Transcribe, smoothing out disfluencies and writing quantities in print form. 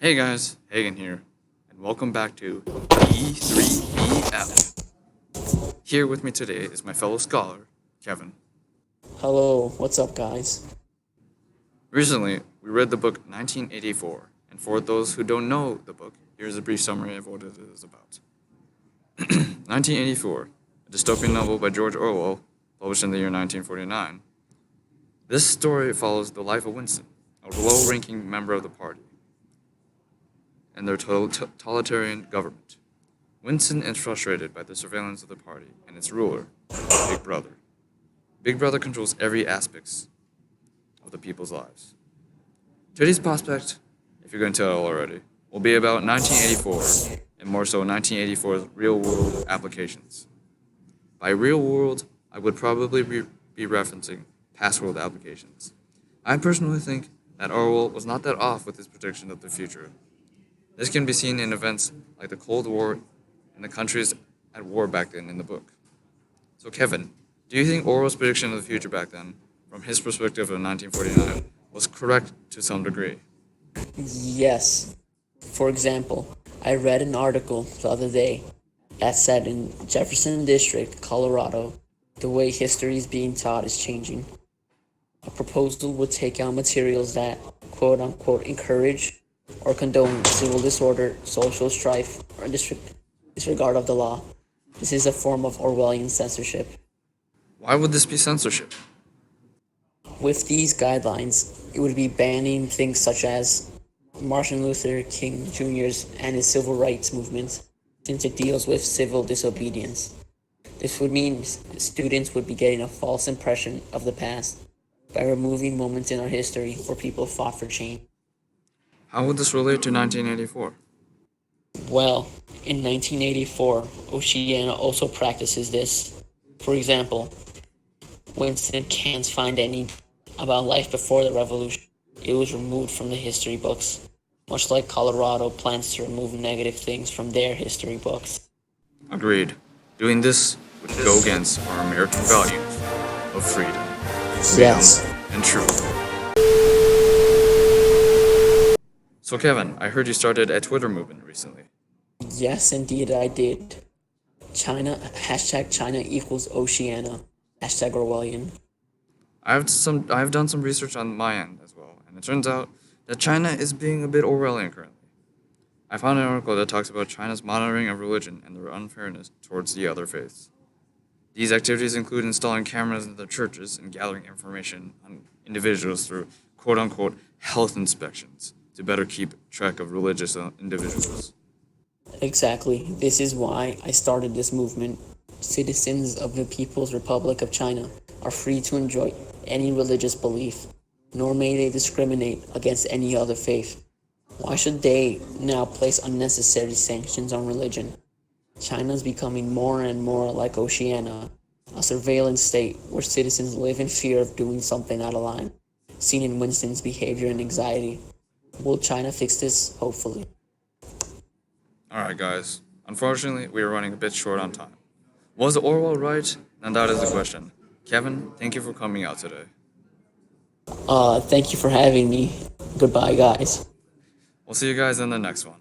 Hey guys, Hagen here, and welcome back to E3BL. Here with me today is my fellow scholar, Kevin. Hello, what's up, guys? Recently, we read the book 1984, and for those who don't know the book, here's a brief summary of what it is about. 1984, a dystopian novel by George Orwell, published in the year 1949. This story follows the life of Winston, a low-ranking member of the party, and their totalitarian government. Winston is frustrated by the surveillance of the party and its ruler, Big Brother. Big Brother controls every aspect of the people's lives. Today's prospect, if you're going to tell already, will be about 1984, and more so 1984's real-world applications. By real-world, I would probably be referencing past-world applications. I personally think that Orwell was not that off with his prediction of the future. This can be seen in events like the Cold War and the countries at war back then in the book. So Kevin, do you think Orwell's prediction of the future back then, from his perspective of 1949, was correct to some degree? Yes. For example, I read an article the other day that said in Jefferson District, Colorado, the way history is being taught is changing. A proposal would take out materials that, quote unquote, encourage or condone civil disorder, social strife, or disregard of the law. This is a form of Orwellian censorship. Why would this be censorship? With these guidelines, it would be banning things such as Martin Luther King Jr.'s and his civil rights movement, since it deals with civil disobedience. This would mean students would be getting a false impression of the past by removing moments in our history where people fought for change. How would this relate to 1984? Well, in 1984, Oceania also practices this. For example, Winston can't find any about life before the revolution. It was removed from the history books, much like Colorado plans to remove negative things from their history books. Agreed. Doing this would go against our American values of freedom, Yes. and truth. So Kevin, I heard you started a Twitter movement recently. Yes, indeed, I did. China equals Oceania, Orwellian. I've done some research on my end as well, and it turns out that China is being a bit Orwellian currently. I found an article that talks about China's monitoring of religion and their unfairness towards the other faiths. These activities include installing cameras in the churches and gathering information on individuals through quote unquote health inspections to better keep track of religious individuals. Exactly. This is why I started this movement. Citizens of the People's Republic of China are free to enjoy any religious belief, nor may they discriminate against any other faith. Why should they now place unnecessary sanctions on religion? China is becoming more and more like Oceania, a surveillance state where citizens live in fear of doing something out of line, seen in Winston's behavior and anxiety. Will China fix this? Hopefully. Alright, guys. Unfortunately, we are running a bit short on time. Was Orwell right? And that is the question. Kevin, thank you for coming out today. Thank you for having me. Goodbye, guys. We'll see you guys in the next one.